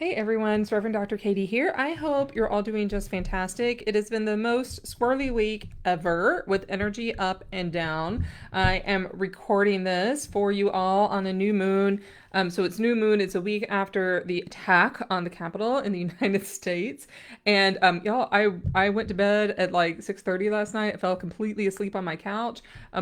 Hey everyone, it's Reverend Dr. Katy here. I hope you're all doing just fantastic. It has been the most squirrely week ever with energy up and down. I am recording this for you all on a new moon. So it's new moon. It's a week after the attack on the Capitol in the United States. And y'all, I went to bed at like 6:30 last night. I fell completely asleep on my couch.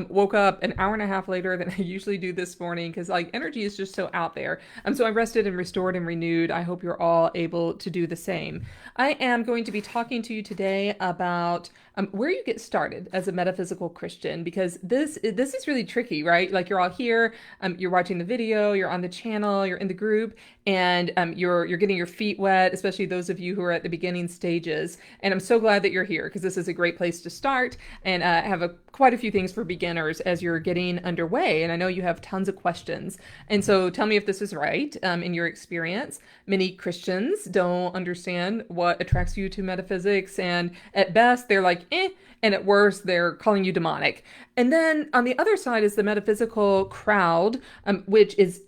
Woke up an hour and a half later than I usually do this morning because like energy is just so out there. So I rested and restored and renewed. I hope you're all able to do the same. I am going to be talking to you today about where you get started as a metaphysical Christian, because this is really tricky, right? Like you're all here, you're watching the video, you're on the channel, you're in the group, and you're getting your feet wet, especially those of you who are at the beginning stages. And I'm so glad that you're here because this is a great place to start, and have quite a few things for beginners as you're getting underway. And I know you have tons of questions, and so tell me if this is right in your experience. Many Christians don't understand what attracts you to metaphysics, and at best they're like, eh, and at worst they're calling you demonic. And then on the other side is the metaphysical crowd, which is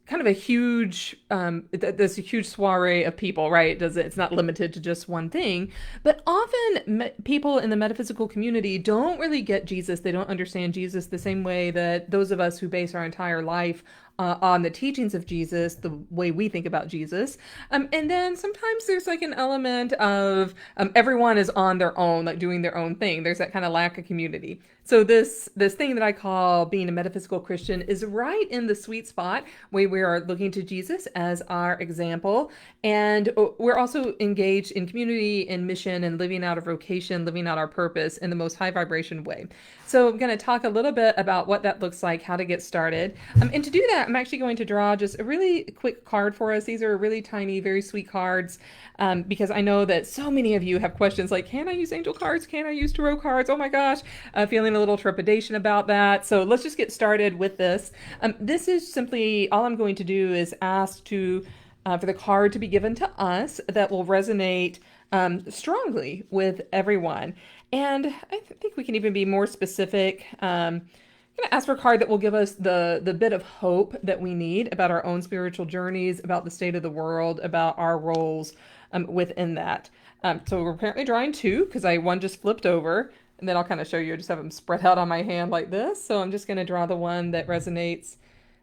kind of a huge there's a huge soiree of people, right? It's not limited to just one thing, but often people in the metaphysical community don't really get Jesus. They don't understand Jesus the same way that those of us who base our entire life on the teachings of Jesus, the way we think about Jesus. And then sometimes there's like an element of everyone is on their own, like doing their own thing. There's that kind of lack of community. So this thing that I call being a metaphysical Christian is right in the sweet spot where we are looking to Jesus as our example. And we're also engaged in community and mission and living out a vocation, living out our purpose in the most high vibration way. So I'm going to talk a little bit about what that looks like, how to get started. And to do that, I'm actually going to draw just a really quick card for us. These are really tiny, very sweet cards, because I know that so many of you have questions like, can I use angel cards? Can I use tarot cards? Oh my gosh, feeling a little trepidation about that. So let's just get started with this. This is simply, all I'm going to do is ask for the card to be given to us that will resonate strongly with everyone. And I think we can even be more specific. I'm going to ask for a card that will give us the bit of hope that we need about our own spiritual journeys, about the state of the world, about our roles within that. So we're apparently drawing two because one just flipped over. And then I'll kind of show you. I just have them spread out on my hand like this. So I'm just going to draw the one that resonates,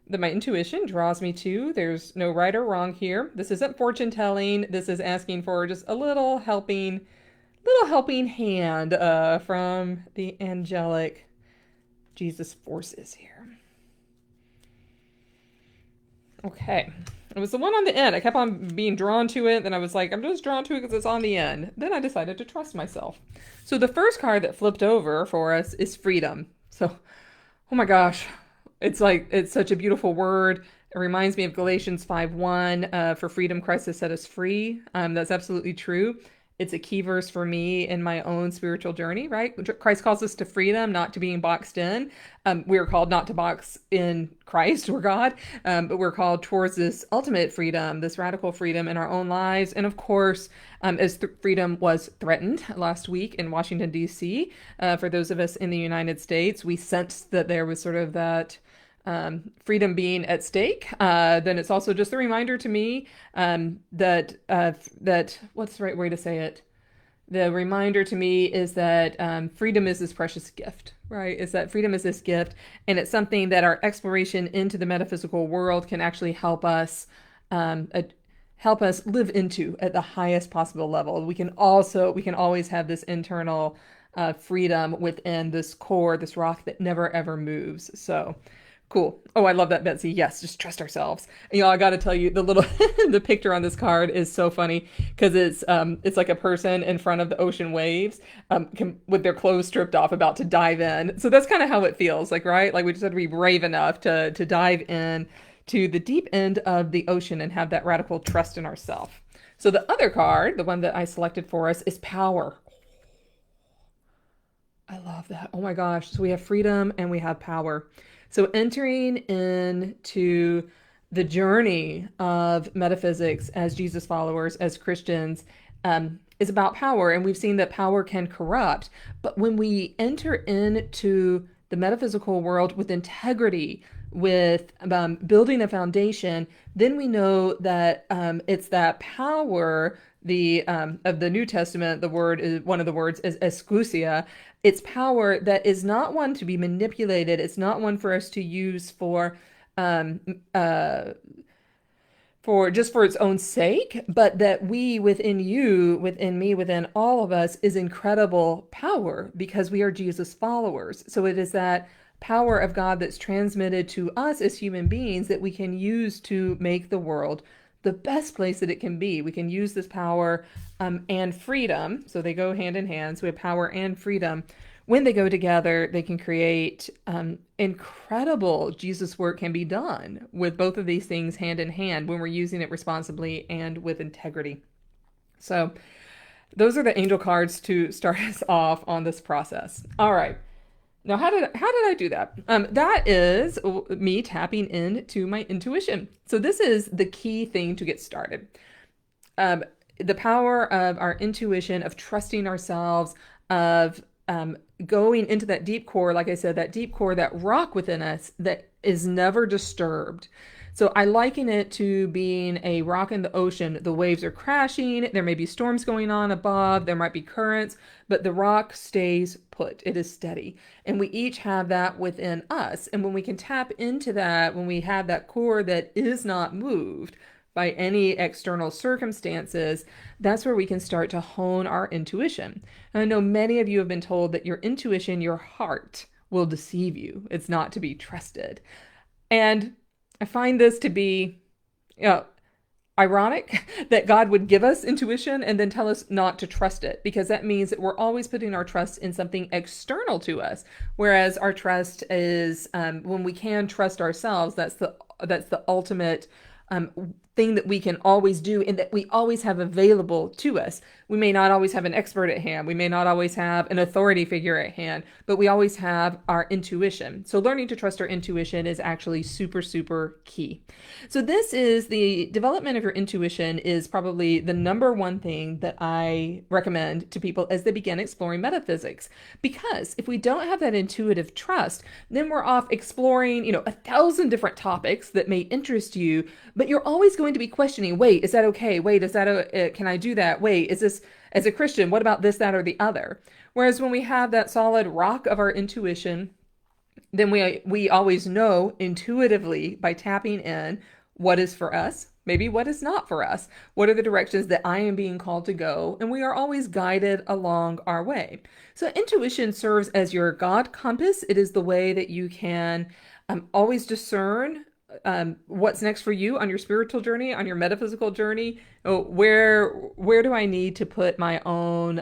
that my intuition draws me to. There's no right or wrong here. This isn't fortune telling. This is asking for just a little helping hand from the angelic Jesus forces here. Okay. It was the one on the end. I kept on being drawn to it. Then I was like, I'm just drawn to it because it's on the end. Then I decided to trust myself. So the first card that flipped over for us is freedom. So, oh my gosh. It's such a beautiful word. It reminds me of Galatians 5:1. For freedom, Christ has set us free. That's absolutely true. It's a key verse for me in my own spiritual journey, right? Christ calls us to freedom, not to being boxed in. We are called not to box in Christ or God, but we're called towards this ultimate freedom, this radical freedom in our own lives. And of course, as freedom was threatened last week in Washington, D.C., for those of us in the United States, we sensed that there was sort of that freedom being at stake. Then it's also just a reminder to me that what's the right way to say it? The reminder to me is that freedom is this precious gift, right? Is that freedom is this gift, and it's something that our exploration into the metaphysical world can actually help us live into at the highest possible level. We can always have this internal freedom within this core, this rock that never ever moves. So. Cool. Oh, I love that, Betsy. Yes, just trust ourselves. And, I got to tell you, the picture on this card is so funny because it's like a person in front of the ocean waves, with their clothes stripped off, about to dive in. So that's kind of how it feels, like, right? Like we just have to be brave enough to dive in to the deep end of the ocean and have that radical trust in ourselves. So the other card, the one that I selected for us, is power. I love that. Oh my gosh. So we have freedom and we have power. So entering into the journey of metaphysics as Jesus followers, as Christians, is about power. And we've seen that power can corrupt. But when we enter into the metaphysical world with integrity, with building a foundation, then we know that it's that power, the of the New Testament. The word is one of the words is exousia. It's power that is not one to be manipulated. It's not one for us to use um, uh, for just for its own sake, but that we within you, within me, within all of us is incredible power because we are Jesus followers. So it is that power of God that's transmitted to us as human beings that we can use to make the world the best place that it can be. We can use this power and freedom. So they go hand in hand. So we have power and freedom. When they go together, they can create incredible Jesus work can be done with both of these things hand in hand when we're using it responsibly and with integrity. So those are the angel cards to start us off on this process. All right. Now, how did I do that? That is me tapping into my intuition. So this is the key thing to get started. The power of our intuition, of trusting ourselves, of going into that deep core, like I said, that deep core, that rock within us that is never disturbed. So I liken it to being a rock in the ocean. The waves are crashing. There may be storms going on above. There might be currents, but the rock stays put. It is steady. And we each have that within us. And when we can tap into that, when we have that core that is not moved by any external circumstances, that's where we can start to hone our intuition. And I know many of you have been told that your intuition, your heart, will deceive you. It's not to be trusted. And I find this to be, ironic that God would give us intuition and then tell us not to trust it, because that means that we're always putting our trust in something external to us. Whereas our trust is when we can trust ourselves, that's the ultimate thing that we can always do and that we always have available to us. We may not always have an expert at hand. We may not always have an authority figure at hand, but we always have our intuition. So learning to trust our intuition is actually super, super key. So this is the development of your intuition is probably the number one thing that I recommend to people as they begin exploring metaphysics. Because if we don't have that intuitive trust, then we're off exploring, 1,000 different topics that may interest you, but you're always going to be questioning, wait, is that okay? Wait, is that, can I do that? Wait, is this, as a Christian, what about this, that, or the other? Whereas when we have that solid rock of our intuition, then we always know intuitively by tapping in what is for us, maybe what is not for us, what are the directions that I am being called to go, and we are always guided along our way. So intuition serves as your God compass. It is the way that you can always discern what's next for you on your spiritual journey, on your metaphysical journey. Where do I need to put my own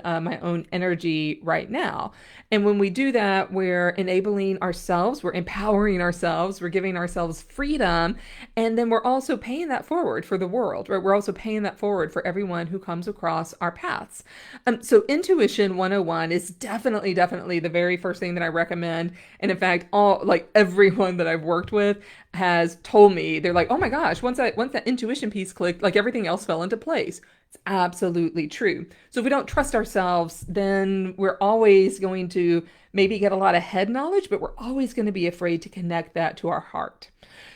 energy right now? And when we do that, we're enabling ourselves, we're empowering ourselves, we're giving ourselves freedom, and then we're also paying that forward for the world, right? We're also paying that forward for everyone who comes across our paths. So Intuition 101 is definitely the very first thing that I recommend. And in fact, everyone that I've worked with has told me, they're like, oh my gosh, once that intuition piece clicked, like everything else fell into place. It's absolutely true. So if we don't trust ourselves, then we're always going to maybe get a lot of head knowledge, but we're always going to be afraid to connect that to our heart.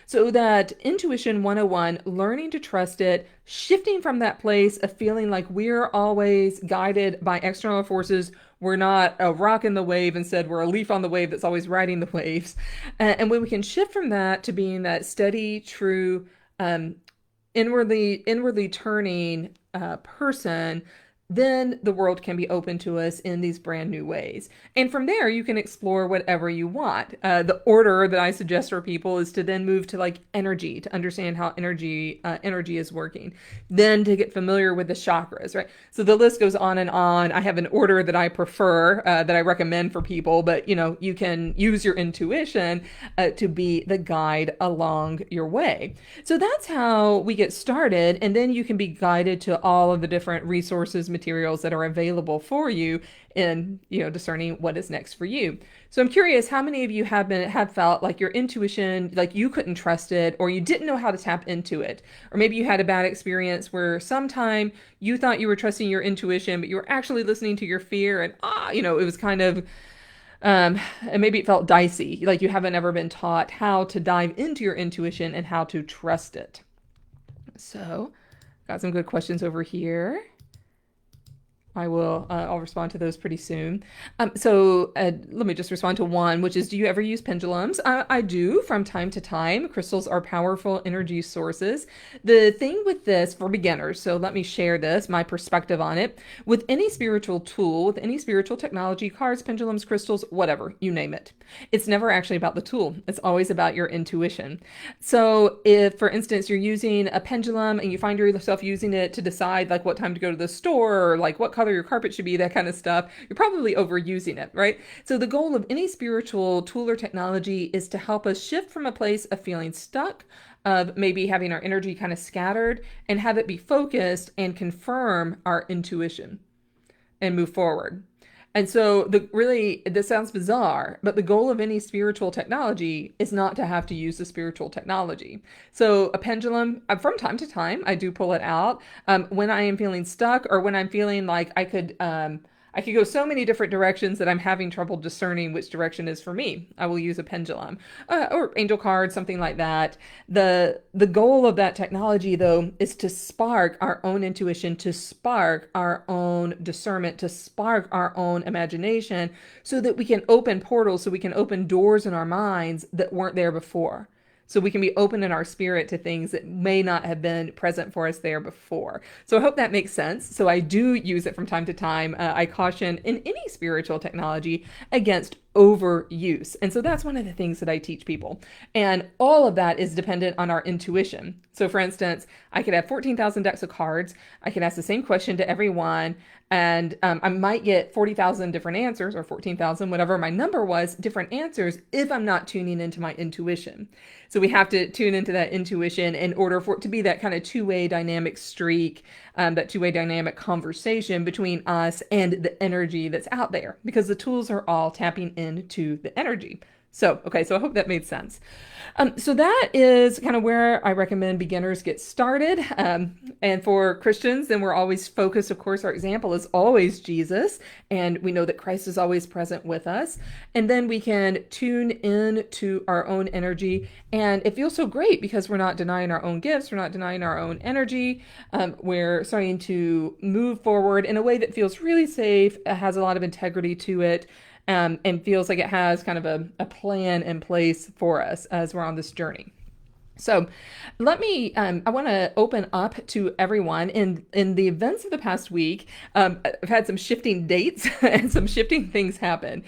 So that Intuition 101, learning to trust it, shifting from that place of feeling like we're always guided by external forces. We're not a rock in the wave. Instead, we're a leaf on the wave that's always riding the waves. And when we can shift from that to being that steady, true, inwardly turning person, then the world can be open to us in these brand new ways. And from there, you can explore whatever you want. The order that I suggest for people is to then move to like energy, to understand how energy is working. Then to get familiar with the chakras, right? So the list goes on and on. I have an order that I prefer, that I recommend for people, but you can use your intuition to be the guide along your way. So that's how we get started. And then you can be guided to all of the different resources, materials that are available for you in discerning what is next for you. So I'm curious, how many of you have felt like your intuition, like you couldn't trust it, or you didn't know how to tap into it, or maybe you had a bad experience where sometime you thought you were trusting your intuition, but you were actually listening to your fear, and it was kind of And maybe it felt dicey, like you haven't ever been taught how to dive into your intuition and how to trust it. So, got some good questions over here. I'll respond to those pretty soon. Let me just respond to one, which is, do you ever use pendulums? I do from time to time. Crystals are powerful energy sources. The thing with this for beginners, so let me share this, my perspective on it. With any spiritual tool, with any spiritual technology, cards, pendulums, crystals, whatever, you name it. It's never actually about the tool. It's always about your intuition. So if, for instance, you're using a pendulum and you find yourself using it to decide like what time to go to the store or like what color your carpet should be, that kind of stuff, you're probably overusing it, right? So the goal of any spiritual tool or technology is to help us shift from a place of feeling stuck, of maybe having our energy kind of scattered, and have it be focused and confirm our intuition and move forward. And so this sounds bizarre, but the goal of any spiritual technology is not to have to use the spiritual technology. So a pendulum, from time to time, I do pull it out when I am feeling stuck or when I'm feeling like I could go so many different directions that I'm having trouble discerning which direction is for me. I will use a pendulum or angel card, something like that. The goal of that technology, though, is to spark our own intuition, to spark our own discernment, to spark our own imagination so that we can open portals, so we can open doors in our minds that weren't there before. So we can be open in our spirit to things that may not have been present for us there before. So I hope that makes sense. So I do use it from time to time. I caution in any spiritual technology against overuse. And so that's one of the things that I teach people. And all of that is dependent on our intuition. So for instance, I could have 14,000 decks of cards. I could ask the same question to everyone. And I might get 40,000 different answers or 14,000, whatever my number was, different answers if I'm not tuning into my intuition. So we have to tune into that intuition in order for it to be that kind of two-way dynamic streak, that two-way dynamic conversation between us and the energy that's out there, because the tools are all tapping into the energy. So I hope that made sense. So that is kind of where I recommend beginners get started. And for Christians, then we're always focused. Of course, our example is always Jesus, and we know that Christ is always present with us. And then we can tune in to our own energy, and it feels so great because we're not denying our own gifts, we're not denying our own energy. We're starting to move forward in a way that feels really safe, has a lot of integrity to it. And feels like it has kind of a plan in place for us as we're on this journey. So I want to open up to everyone in the events of the past week. I've had some shifting dates and some shifting things happen.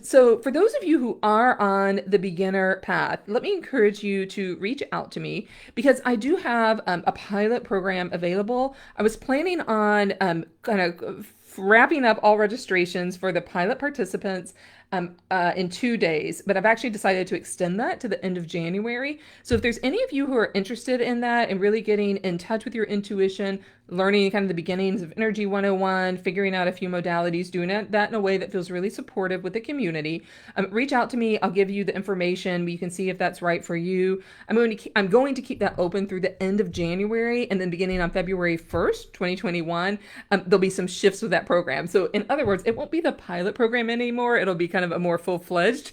So for those of you who are on the beginner path, let me encourage you to reach out to me because I do have a pilot program available. I was planning on kind of wrapping up all registrations for the pilot participants in 2 days, but I've actually decided to extend that to the end of January. So if there's any of you who are interested in that and really getting in touch with your intuition, learning kind of the beginnings of Energy 101, figuring out a few modalities, doing that in a way that feels really supportive with the community, reach out to me. I'll give you the information. You can see if that's right for you. I'm going to keep that open through the end of January, and then beginning on February 1st, 2021, there'll be some shifts with that program. So in other words, it won't be the pilot program anymore. It'll be kind of a more full-fledged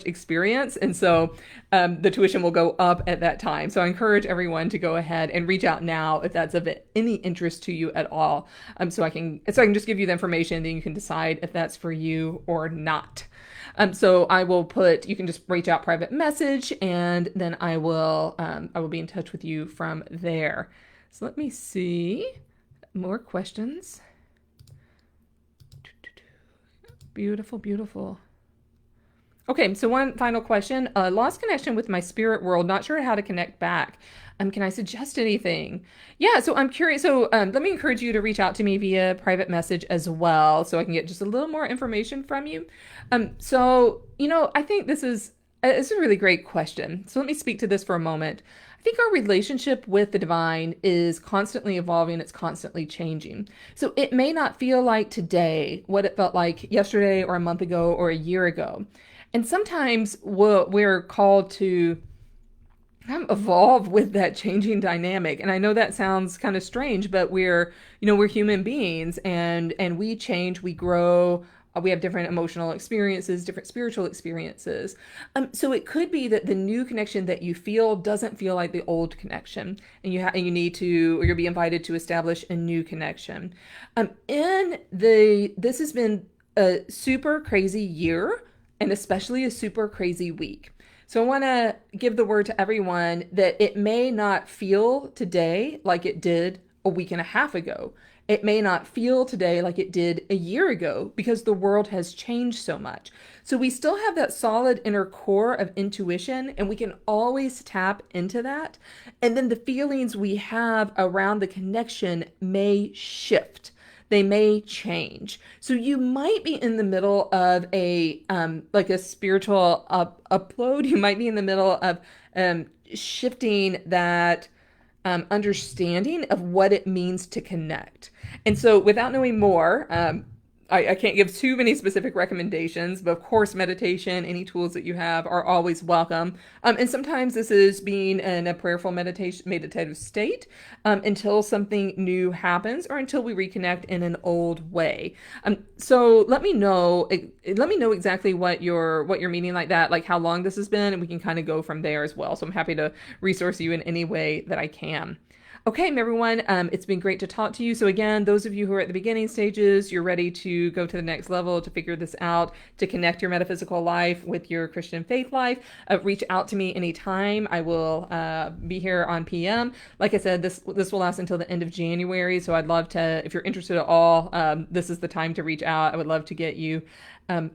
experience. And so the tuition will go up at that time. So I encourage everyone to go ahead and reach out now if that's of any interest to you at all. So I can just give you the information, then you can decide if that's for you or not. So you can just reach out private message, and then I will be in touch with you from there. So let me see more questions. Beautiful, beautiful. Okay, so one final question. Lost connection with my spirit world. Not sure how to connect back. Can I suggest anything? Yeah, so I'm curious. So let me encourage you to reach out to me via private message as well, so I can get just a little more information from you. I think this is a really great question. So let me speak to this for a moment. I think our relationship with the divine is constantly evolving. It's constantly changing. So it may not feel like today what it felt like yesterday or a month ago or a year ago. And sometimes we're called to kind of evolve with that changing dynamic. And I know that sounds kind of strange, but we're human beings, and we change, we grow. We have different emotional experiences, different spiritual experiences. So it could be that the new connection that you feel doesn't feel like the old connection, and you need to, or you'll be invited to establish a new connection. This has been a super crazy year, and especially a super crazy week. So I want to give the word to everyone that it may not feel today like it did a week and a half ago. It may not feel today like it did a year ago because the world has changed so much. So we still have that solid inner core of intuition, and we can always tap into that. And then the feelings we have around the connection may shift. They may change. So you might be in the middle of a like a spiritual upload. You might be in the middle of shifting that understanding of what it means to connect. And so, without knowing more, I can't give too many specific recommendations, but of course, meditation, any tools that you have are always welcome. And sometimes this is being in a prayerful meditative state until something new happens or until we reconnect in an old way. So let me know exactly what you're meaning like that, like how long this has been, and we can kind of go from there as well. So I'm happy to resource you in any way that I can. Okay, everyone, it's been great to talk to you. So again, those of you who are at the beginning stages, you're ready to go to the next level, to figure this out, to connect your metaphysical life with your Christian faith life, reach out to me anytime. I will be here on PM. Like I said, this will last until the end of January. So I'd love to, if you're interested at all, this is the time to reach out. I would love to get you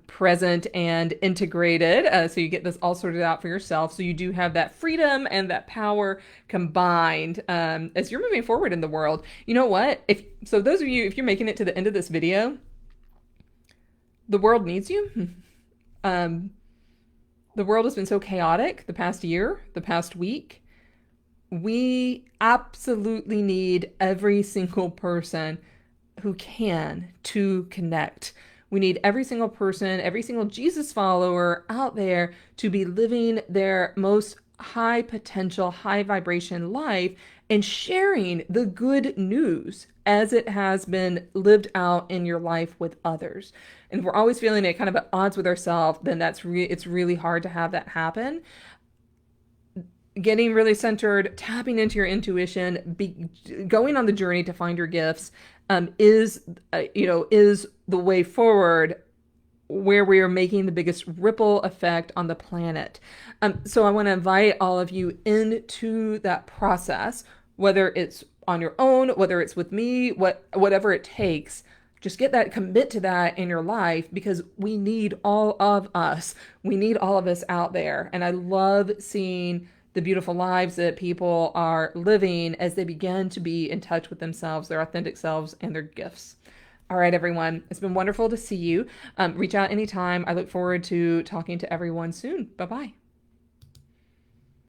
present and integrated, so you get this all sorted out for yourself, so you do have that freedom and that power combined as you're moving forward in the world. You know what? If those of you, if you're making it to the end of this video, the world needs you. The world has been so chaotic the past year, the past week. We absolutely need every single person who can to connect. We need every single person, every single Jesus follower out there to be living their most high potential, high vibration life and sharing the good news as it has been lived out in your life with others. And if we're always feeling it kind of at odds with ourselves, then it's really hard to have that happen. Getting really centered, tapping into your intuition, going on the journey to find your gifts is the way forward, where we are making the biggest ripple effect on the planet. So I want to invite all of you into that process, whether it's on your own, whether it's with me, whatever it takes. Just commit to that in your life, because we need all of us. We need all of us out there. And I love seeing the beautiful lives that people are living as they begin to be in touch with themselves, their authentic selves, and their gifts. All right, everyone. It's been wonderful to see you. Reach out anytime. I look forward to talking to everyone soon. Bye-bye.